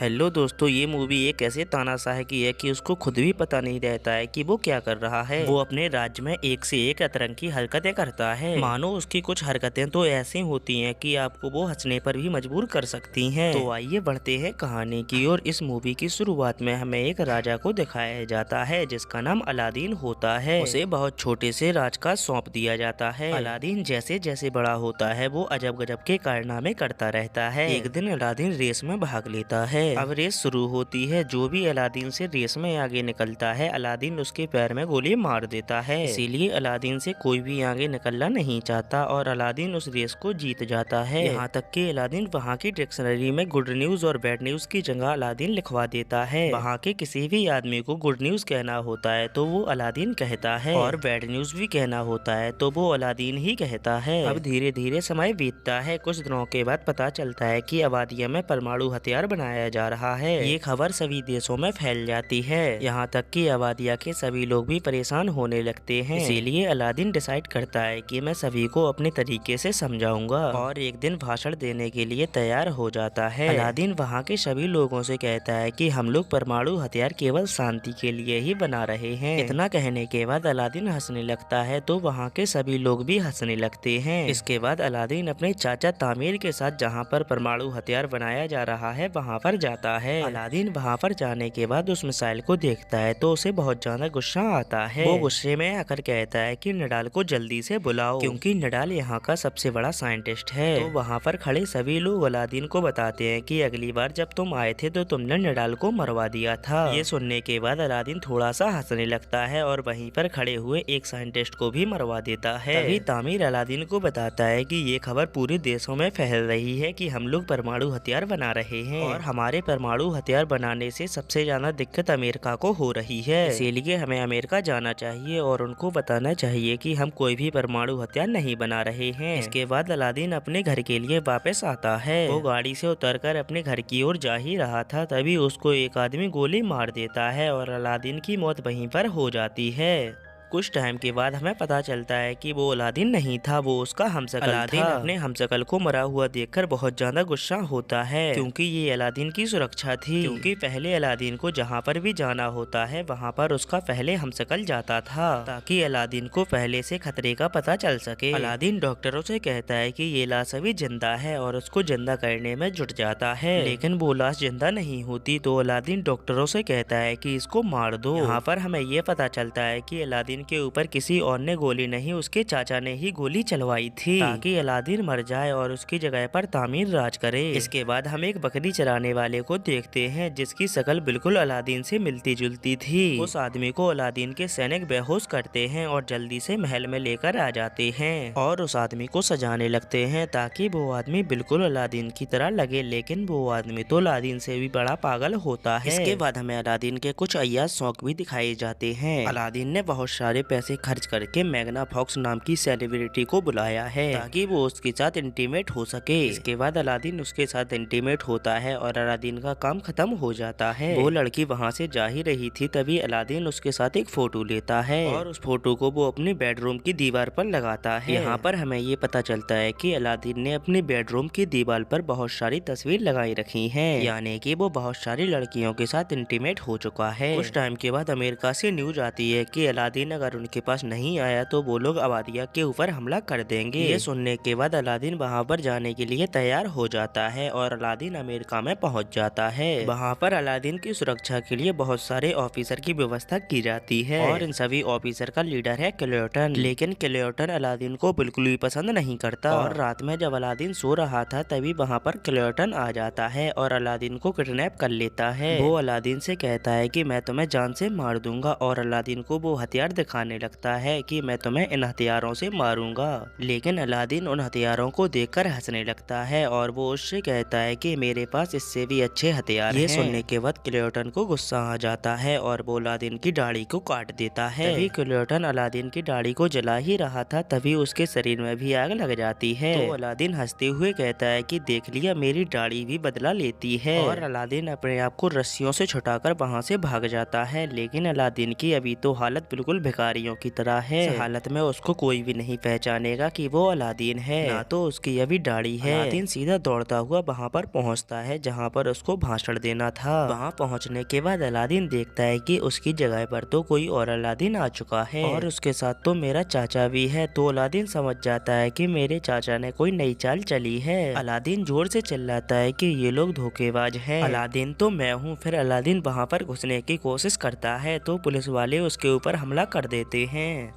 Hello दोस्तों, ये movie एक ऐसे तानाशाह की है कि उसको खुद भी पता नहीं रहता है कि वो क्या कर रहा है। वो अपने राज्य में एक से एक अतरंगी हरकतें करता है। मानो उसकी कुछ हरकतें तो ऐसी होती हैं कि आपको वो हंसने पर भी मजबूर कर सकती हैं। तो आइए बढ़ते हैं कहानी की ओर। इस मूवी की शुरुआत में हमें एक राजा को दिखाया जाता है जिसका नाम अलादीन होता है। उसे बहुत छोटे से राज का सौंप दिया जाता है। अलादीन जैसे जैसे बड़ा होता है वो अजब गजब के कारनामे करता रहता है। एक दिन अलादीन रेस में भाग लेता है। अब रेस शुरू होती है। जो भी अलादीन से रेस में आगे निकलता है अलादीन उसके पैर में गोली मार देता है। इसीलिए अलादीन से कोई भी आगे निकलना नहीं चाहता और अलादीन उस रेस को जीत जाता है। यहाँ तक कि अलादीन वहाँ की डिक्शनरी में गुड न्यूज और बैड न्यूज की जगह अलादीन लिखवा देता है। वहाँ के किसी भी आदमी को गुड न्यूज कहना होता है तो वो अलादीन कहता है और बैड न्यूज भी कहना होता है तो वो अलादीन ही कहता है। अब धीरे धीरे समय बीतता है। कुछ दिनों के बाद पता चलता है कि अवादिया में परमाणु हथियार बनाया जा रहा है। ये खबर सभी देशों में फैल जाती है। यहाँ तक कि अवादिया के सभी लोग भी परेशान होने लगते हैं। इसीलिए अलादीन डिसाइड करता है कि मैं सभी को अपने तरीके से समझाऊंगा और एक दिन भाषण देने के लिए तैयार हो जाता है। अलादीन वहाँ के सभी लोगों से कहता है कि हम लोग परमाणु हथियार केवल शांति के लिए ही बना रहे हैं। इतना कहने के बाद अलादीन हंसने लगता है तो वहाँ के सभी लोग भी हंसने लगते हैं। इसके बाद अलादीन अपने चाचा तामीर के साथ जहाँ पर परमाणु हथियार बनाया जा रहा है वहाँ पर जाता है। अलादीन वहाँ पर जाने के बाद उस मिसाइल को देखता है तो उसे बहुत ज्यादा गुस्सा आता है। वो गुस्से में आकर कहता है कि नडाल को जल्दी से बुलाओ क्योंकि नडाल यहाँ का सबसे बड़ा साइंटिस्ट है। तो वहाँ पर खड़े सभी लोग अलादीन को बताते हैं कि अगली बार जब तुम आए थे तो तुमने नडाल को मरवा दिया था। ये सुनने के बाद अलादीन थोड़ा सा हंसने लगता है और वहीं पर खड़े हुए एक साइंटिस्ट को भी मरवा देता है। तभी तामीर अलादीन को बताता है कि ये खबर पूरे देशों में फैल रही है कि हम लोग परमाणु हथियार बना रहे हैं और हमारे परमाणु हथियार बनाने से सबसे ज्यादा दिक्कत अमेरिका को हो रही है। इसीलिए हमें अमेरिका जाना चाहिए और उनको बताना चाहिए कि हम कोई भी परमाणु हथियार नहीं बना रहे हैं। इसके बाद अलादीन अपने घर के लिए वापस आता है। वो गाड़ी से उतरकर अपने घर की ओर जा ही रहा था तभी उसको एक आदमी गोली मार देता है और अलादीन की मौत वहीं पर हो जाती है। कुछ टाइम के बाद हमें पता चलता है कि वो अलादीन नहीं था, वो उसका हमशक्ल था। अलादीन अपने हमशक्ल को मरा हुआ देखकर बहुत ज्यादा गुस्सा होता है क्योंकि ये अलादीन की सुरक्षा थी। क्योंकि पहले अलादीन को जहाँ पर भी जाना होता है वहाँ पर उसका पहले हमशक्ल जाता था ताकि अलादीन को पहले से खतरे का पता चल सके। अलादीन डॉक्टरों से कहता है कि ये लाश अभी जिंदा है और उसको जिंदा करने में जुट जाता है, लेकिन वो लाश जिंदा नहीं होती। तो अलादीन डॉक्टरों से कहता है कि इसको मार दो। यहाँ पर हमें ये पता चलता है कि अलादीन के ऊपर किसी और ने गोली नहीं, उसके चाचा ने ही गोली चलवाई थी ताकि अलादीन मर जाए और उसकी जगह पर तामीर राज करे। इसके बाद हम एक बकरी चराने वाले को देखते हैं जिसकी शक्ल बिल्कुल अलादीन से मिलती जुलती थी। उस आदमी को अलादीन के सैनिक बेहोश करते हैं और जल्दी से महल में लेकर आ जाते हैं और उस आदमी को सजाने लगते हैं ताकि वो आदमी बिल्कुल अलादीन की तरह लगे, लेकिन वो आदमी तो अलादीन से भी बड़ा पागल होता है। इसके बाद हमें अलादीन के कुछ अय्याज शौक भी दिखाए जाते हैं। अलादीन ने बहुत सारे पैसे खर्च करके मैग्ना फॉक्स नाम की सेलिब्रिटी को बुलाया है ताकि वो उसके साथ इंटीमेट हो सके। इसके बाद अलादीन उसके साथ इंटीमेट होता है और अलादीन का काम खत्म हो जाता है। वो लड़की वहाँ से जा ही रही थी तभी अलादीन उसके साथ एक फोटो लेता है और उस फोटो को वो अपने बेडरूम की दीवार पर लगाता है। यहाँ पर हमें ये पता चलता है कि अलादीन ने अपने बेडरूम की दीवार पर बहुत सारी तस्वीर लगाई रखी है, यानी कि वो बहुत सारी लड़कियों के साथ इंटीमेट हो चुका है। कुछ टाइम के बाद अमेरिका से न्यूज आती है कि अलादीन अगर उनके पास नहीं आया तो वो लोग अवादिया के ऊपर हमला कर देंगे। ये सुनने के बाद अलादीन वहाँ पर जाने के लिए तैयार हो जाता है और अलादीन अमेरिका में पहुँच जाता है। वहाँ पर अलादीन की सुरक्षा के लिए बहुत सारे ऑफिसर की व्यवस्था की जाती है और इन सभी ऑफिसर का लीडर है क्लेटन। लेकिन क्लेटन अलादीन को बिल्कुल भी पसंद नहीं करता और रात में जब अलादीन सो रहा था तभी वहाँ पर क्लेटन आ जाता है और अलादीन को किडनैप कर लेता है। वो अलादीन से कहता है कि मैं तुम्हें जान से मार दूंगा और अलादीन को वो हथियार दिखाने लगता है कि मैं तुम्हें इन हथियारों से मारूंगा। लेकिन अलादीन उन हथियारों को देखकर हंसने लगता है और वो उससे कहता है कि मेरे पास इससे भी अच्छे हथियार हैं। ये सुनने के बाद क्लेटन को गुस्सा आ जाता है और वो अलादीन की दाढ़ी को काट देता है। तभी क्लेटन अलादीन की दाढ़ी को जला ही रहा था तभी उसके शरीर में भी आग लग जाती है। तो अलादीन हंसते हुए कहता है कि देख लिया, मेरी दाढ़ी भी बदला लेती है। और अलादीन अपने आप को रस्सियों से छुटाकर वहाँ से भाग जाता है। लेकिन अलादीन की अभी तो हालत बिल्कुल भिखारियों की तरह है। इस हालत में उसको कोई भी नहीं पहचानेगा कि वो अलादीन है, ना तो उसकी अभी दाढ़ी है। अलादीन सीधा दौड़ता हुआ वहाँ पर पहुँचता है जहाँ पर उसको भाषण देना था। वहाँ पहुँचने के बाद अलादीन देखता है कि उसकी जगह पर तो कोई और अलादीन आ चुका है और उसके साथ तो मेरा चाचा भी है। तो अलादीन समझ जाता है कि मेरे चाचा ने कोई नई चाल चली है। अलादीन जोर से चिल्लाता है कि ये लोग धोखेबाज हैं। अलादीन तो मैं हूँ। फिर अलादीन वहाँ पर घुसने की कोशिश करता है तो पुलिस वाले उसके ऊपर हमला कर देते हैं।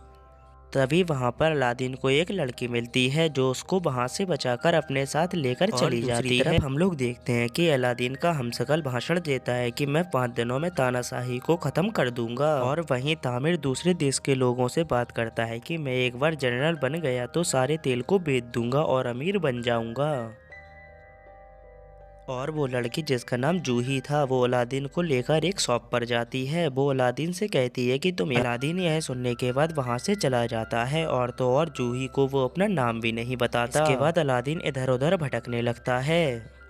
तभी वहाँ पर अलादीन को एक लड़की मिलती है जो उसको वहाँ से बचाकर अपने साथ लेकर चली जाती है। हम लोग देखते हैं कि अलादीन का हमशक्ल भाषण देता है कि मैं 5 दिनों में तानाशाही को खत्म कर दूंगा। और वहीं तामिर दूसरे देश के लोगों से बात करता है कि मैं एक बार जनरल बन गया तो सारे तेल को बेच दूंगा और अमीर बन जाऊंगा। और वो लड़की जिसका नाम जूही था वो अलादीन को लेकर एक शॉप पर जाती है। वो अलादीन से कहती है कि तुम। अलादीन यह सुनने के बाद वहाँ से चला जाता है और तो और जूही को वो अपना नाम भी नहीं बताता। इसके बाद अलादीन इधर उधर भटकने लगता है।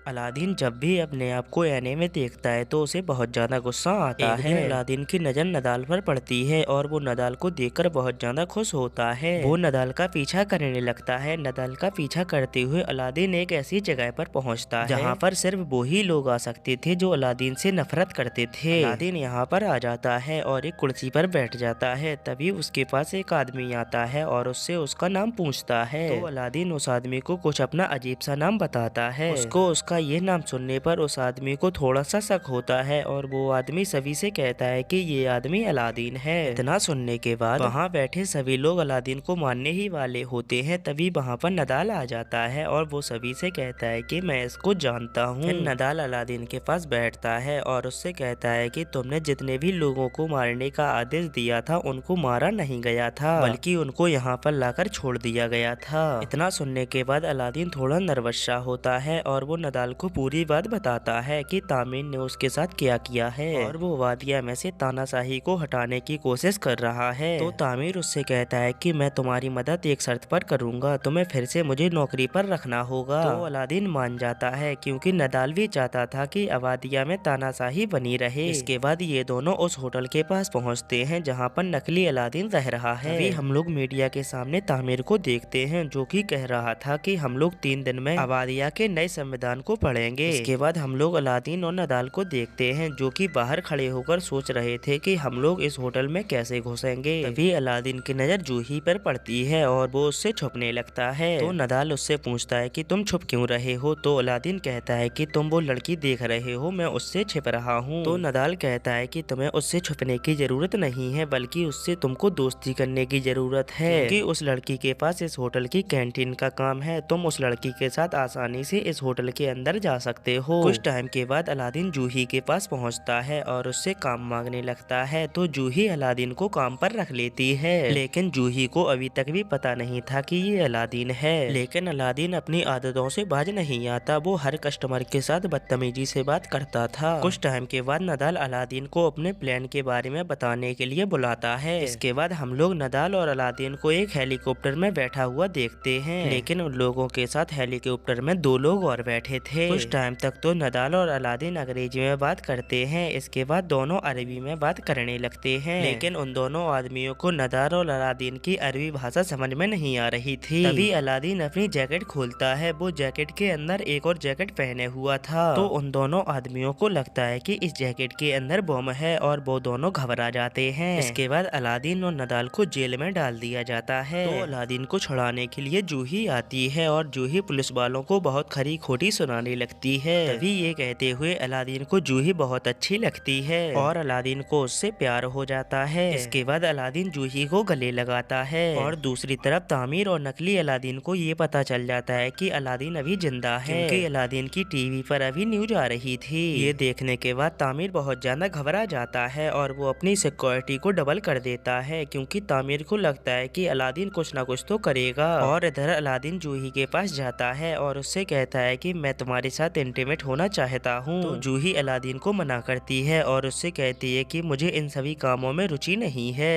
अलादीन जब भी अपने आप को आईने में देखता है तो उसे बहुत ज्यादा गुस्सा आता है। अलादीन की नजर नदाल पर पड़ती है और वो नदाल को देखकर बहुत ज्यादा खुश होता है। वो नदाल का पीछा करने लगता है। नदाल का पीछा करते हुए अलादीन एक ऐसी जगह पर पहुंचता है जहाँ पर सिर्फ वो ही लोग आ सकते थे जो अलादीन से नफरत करते थे। अलादीन यहाँ पर आ जाता है और एक कुर्सी पर बैठ जाता है। तभी उसके पास एक आदमी आता है और उससे उसका नाम पूछता है। तो अलादीन उस आदमी को कुछ अपना अजीब सा नाम बताता है। उसको उसका ये नाम सुनने पर उस आदमी को थोड़ा सा शक होता है और वो आदमी सभी से कहता है कि ये आदमी अलादीन है। इतना सुनने के बाद वहाँ बैठे सभी लोग अलादीन को मारने ही वाले होते हैं। तभी वहाँ पर नदाल आ जाता है और वो सभी से कहता है कि मैं इसको जानता हूँ। फिर नदाल अलादीन के पास बैठता है और उससे कहता है कि तुमने जितने भी लोगों को मारने का आदेश दिया था उनको मारा नहीं गया था बल्कि उनको यहाँ पर लाकर छोड़ दिया गया था। इतना सुनने के बाद अलादीन थोड़ा नर्वस सा होता है और वो नदाल को पूरी बात बताता है कि तामिर ने उसके साथ क्या किया है और वो वादिया में से तानाशाही को हटाने की कोशिश कर रहा है। तो तामिर उससे कहता है कि मैं तुम्हारी मदद एक शर्त पर करूंगा, तुम्हें फिर से मुझे नौकरी पर रखना होगा। तो अलादीन मान जाता है क्योंकि नदाल भी चाहता था कि अवादिया में तानाशाही बनी रहे। इसके बाद ये दोनों उस होटल के पास पहुँचते हैं जहाँ पर नकली अलादीन रह रहा है। अभी हम लोग मीडिया के सामने तामिर को देखते हैं जो कि कह रहा था कि हम लोग 3 दिन में अवादिया के नए संविधान को पढ़ेंगे। इसके बाद हम लोग अलादीन और नदाल को देखते हैं जो कि बाहर खड़े होकर सोच रहे थे कि हम लोग इस होटल में कैसे घुसेंगे। तभी अलादीन की नजर जूही पर पड़ती है और वो उससे छुपने लगता है। तो नदाल उससे पूछता है कि तुम छुप क्यों रहे हो। तो अलादीन कहता है कि तुम वो लड़की देख रहे हो, मैं उससे छिप रहा हूँ। तो नदाल कहता है कि तुम्हें उससे छुपने की जरूरत नहीं है बल्कि उससे तुमको दोस्ती करने की जरूरत है क्योंकि उस लड़की के पास इस होटल की कैंटीन का काम है। तुम उस लड़की के साथ आसानी से इस होटल के अंदर जा सकते हो। कुछ टाइम के बाद अलादीन जूही के पास पहुंचता है और उससे काम मांगने लगता है। तो जूही अलादीन को काम पर रख लेती है लेकिन जूही को अभी तक भी पता नहीं था कि ये अलादीन है। लेकिन अलादीन अपनी आदतों से बाज नहीं आता। वो हर कस्टमर के साथ बदतमीजी से बात करता था। कुछ टाइम के बाद नदाल अलादीन को अपने प्लान के बारे में बताने के लिए बुलाता है। इसके बाद हम लोग नदाल और अलादीन को एक हेलीकॉप्टर में बैठा हुआ देखते हैं लेकिन उन लोगों के साथ हेलीकॉप्टर में 2 लोग और बैठे थे। कुछ टाइम तक तो नदाल और अलादीन अंग्रेजी में बात करते हैं। इसके बाद दोनों अरबी में बात करने लगते हैं लेकिन उन दोनों आदमियों को नदाल और अलादीन की अरबी भाषा समझ में नहीं आ रही थी। तभी अलादीन अपनी जैकेट खोलता है। वो जैकेट के अंदर एक और जैकेट पहने हुआ था। तो उन दोनों आदमियों को लगता है कि इस जैकेट के अंदर बम है और वो दोनों घबरा जाते हैं। इसके बाद अलादीन और नदाल को जेल में डाल दिया जाता है। तो अलादीन को छुड़ाने के लिए जूही आती है और जूही पुलिस वालों को बहुत खरी खोटी सुनाने लगती है। तभी ये कहते हुए अलादीन को जूही बहुत अच्छी लगती है और अलादीन को उससे प्यार हो जाता है। इसके बाद अलादीन जूही को गले लगाता है और दूसरी तरफ तामिर और नकली अलादीन को ये पता चल जाता है कि अलादीन अभी जिंदा है क्योंकि अलादीन की टीवी पर अभी न्यूज आ रही थी। ये देखने के बाद तामिर बहुत ज्यादा घबरा जाता है और वो अपनी सिक्योरिटी को डबल कर देता है क्योंकि तामिर को लगता है कि अलादीन कुछ ना कुछ तो करेगा। और इधर अलादीन जूही के पास जाता है और उससे कहता है कि मैं तुम्हारे साथ इंटीमेट होना चाहता हूँ। तो जूही अलादीन को मना करती है और उससे कहती है कि मुझे इन सभी कामों में रुचि नहीं है।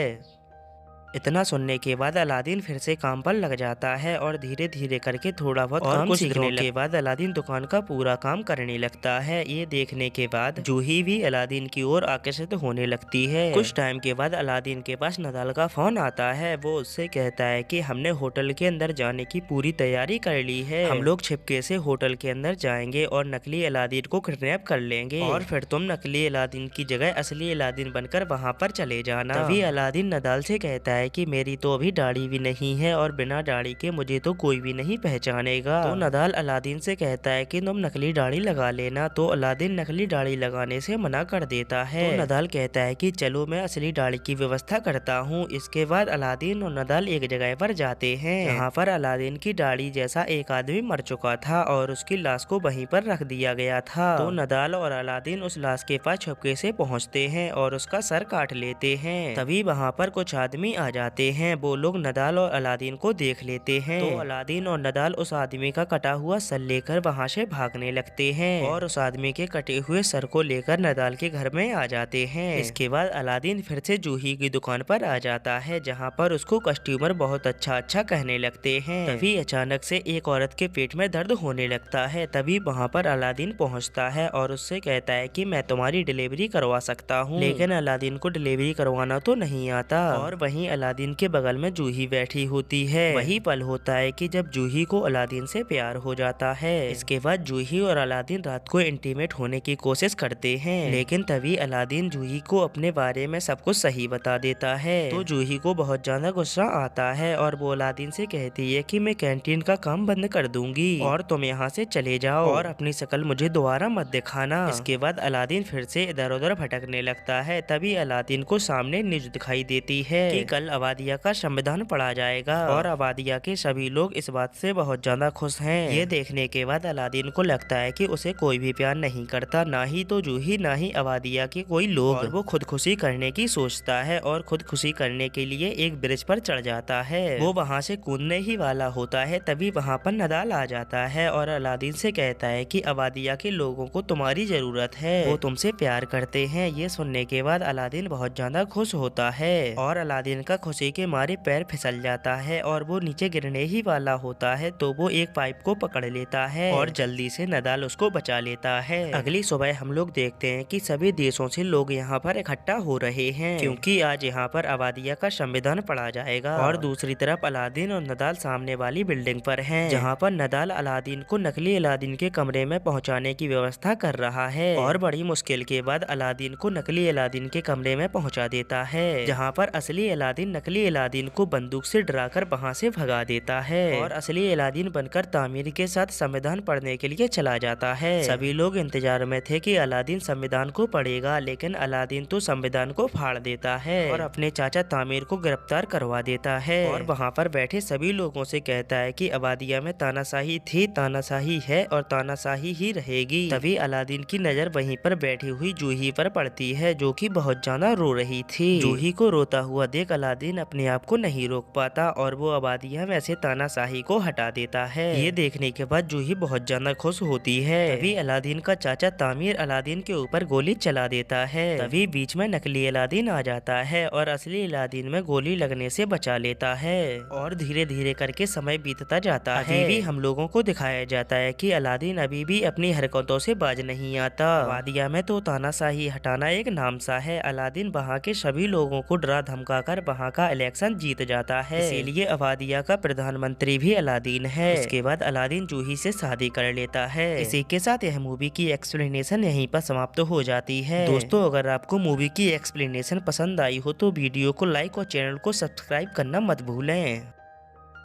इतना सुनने के बाद अलादीन फिर से काम पर लग जाता है और धीरे धीरे करके थोड़ा बहुत काम सीखने के बाद अलादीन दुकान का पूरा काम करने लगता है। ये देखने के बाद जूही भी अलादीन की ओर आकर्षित होने लगती है। कुछ टाइम के बाद अलादीन के पास नदाल का फोन आता है। वो उससे कहता है कि हमने होटल के अंदर जाने की पूरी तैयारी कर ली है। हम लोग छिपके से होटल के अंदर जाएंगे और नकली अलादीन को किडनैप कर लेंगे और फिर तुम नकली अलादीन की जगह असली अलादीन बनकर वहाँ पर चले जाना। तभी अलादीन नदाल से कहता है कि मेरी तो अभी दाढ़ी भी नहीं है और बिना दाढ़ी के मुझे तो कोई भी नहीं पहचानेगा। तो नदाल अलादीन से कहता है कि तुम नकली दाढ़ी लगा लेना। तो अलादीन नकली दाढ़ी लगाने से मना कर देता है। तो नदाल कहता है कि चलो मैं असली दाढ़ी की व्यवस्था करता हूँ। इसके बाद अलादीन और नदाल एक जगह पर जाते हैं जहाँ पर अलादीन की दाढ़ी जैसा एक आदमी मर चुका था और उसकी लाश को वहीं पर रख दिया गया था। तो नदाल और अलादीन उस लाश के पास छुपके से पहुँचते हैं और उसका सर काट लेते हैं। तभी वहाँ पर कुछ आदमी आ जाते हैं। वो लोग नदाल और अलादीन को देख लेते हैं। तो अलादीन और नदाल उस आदमी का कटा हुआ सर लेकर वहाँ से भागने लगते हैं और उस आदमी के कटे हुए सर को लेकर नदाल के घर में आ जाते हैं। इसके बाद अलादीन फिर से जूही की दुकान पर आ जाता है जहाँ पर उसको कस्टमर बहुत अच्छा कहने लगते हैं। तभी अचानक से एक औरत के पेट में दर्द होने लगता है। तभी वहाँ पर अलादीन पहुँचता है और उससे कहता है कि मैं तुम्हारी डिलीवरी करवा सकता हूँ। लेकिन अलादीन को डिलीवरी करवाना तो नहीं आता। और वहीं अलादीन के बगल में जूही बैठी होती है। वही पल होता है कि जब जूही को अलादीन से प्यार हो जाता है। इसके बाद जूही और अलादीन रात को इंटीमेट होने की कोशिश करते हैं। लेकिन तभी अलादीन जूही को अपने बारे में सब कुछ सही बता देता है। तो जूही को बहुत ज्यादा गुस्सा आता है और वो अलादीन से कहती है कि मैं कैंटीन का काम बंद कर दूंगी और तुम यहाँ से चले जाओ और अपनी शक्ल मुझे दोबारा मत दिखाना। इसके बाद अलादीन फिर से इधर उधर भटकने लगता है। तभी अलादीन को सामने न्यूज दिखाई देती है कि कल अवादिया का संविधान पढ़ा जाएगा और अवादिया के सभी लोग इस बात से बहुत ज्यादा खुश हैं। ये देखने के बाद अलादीन को लगता है कि उसे कोई भी प्यार नहीं करता, ना ही तो जूही ना ही अवादिया के कोई लोग। और वो खुदकुशी करने की सोचता है और खुदकुशी करने के लिए एक ब्रिज पर चढ़ जाता है। वो वहाँ से कूदने ही वाला होता है। तभी वहाँ पर नदाल आ जाता है और अलादीन से कहता है कि अवादिया के लोगों को तुम्हारी जरूरत है, वो तुमसे प्यार करते हैं। ये सुनने के बाद अलादीन बहुत ज्यादा खुश होता है और अलादीन का खुशी के मारे पैर फिसल जाता है और वो नीचे गिरने ही वाला होता है। तो वो एक पाइप को पकड़ लेता है और जल्दी से नदाल उसको बचा लेता है। अगली सुबह हम लोग देखते हैं कि सभी देशों से लोग यहाँ पर इकट्ठा हो रहे हैं क्योंकि आज यहाँ पर अवादिया का संविधान पढ़ा जाएगा। और दूसरी तरफ अलादीन और नदाल सामने वाली बिल्डिंग पर हैं जहाँ पर नदाल अलादीन को नकली अलादीन के कमरे में पहुँचाने की व्यवस्था कर रहा है और बड़ी मुश्किल के बाद अलादीन को नकली अलादीन के कमरे में पहुँचा देता है जहाँ पर असली अलादीन नकली अलादीन को बंदूक से डराकर वहाँ से भगा देता है और असली अलादीन बनकर तामीर के साथ संविधान पढ़ने के लिए चला जाता है। सभी लोग इंतजार में थे कि अलादीन संविधान को पढ़ेगा, लेकिन अलादीन तो संविधान को फाड़ देता है और अपने चाचा तामीर को गिरफ्तार करवा देता है और वहाँ पर बैठे सभी लोगों से कहता है कि अवादिया में तानाशाही थी, तानाशाही है और तानाशाही ही रहेगी। तभी अलादीन की नजर वहीं पर बैठी हुई जूही पर पड़ती है जो कि बहुत ज्यादा रो रही थी। जूही को रोता हुआ देख अलादीन अपने आप को नहीं रोक पाता और वो अवादिया में से तानाशाही को हटा देता है। ये देखने के बाद जूही बहुत ज्यादा खुश होती है। तभी अलादीन का चाचा तामीर अलादीन के ऊपर गोली चला देता है। तभी बीच में नकली अलादीन आ जाता है और असली अलादीन में गोली लगने से बचा लेता है और धीरे धीरे करके समय बीतता जाता है। अभी भी हम लोगों को दिखाया जाता है कि अलादीन अभी भी अपनी हरकतों से बाज नहीं आता। अवादिया में तो तानाशाही हटाना एक नाम सा है। अलादीन वहाँ के सभी लोगों को डरा धमका कर वहाँ का इलेक्शन जीत जाता है, इसीलिए अवादिया का प्रधानमंत्री भी अलादीन है। इसके बाद अलादीन जूही से शादी कर लेता है। इसी के साथ यह मूवी की एक्सप्लेनेशन यहीं पर समाप्त हो जाती है। दोस्तों, अगर आपको मूवी की एक्सप्लेनेशन पसंद आई हो तो वीडियो को लाइक और चैनल को सब्सक्राइब करना मत भूलें।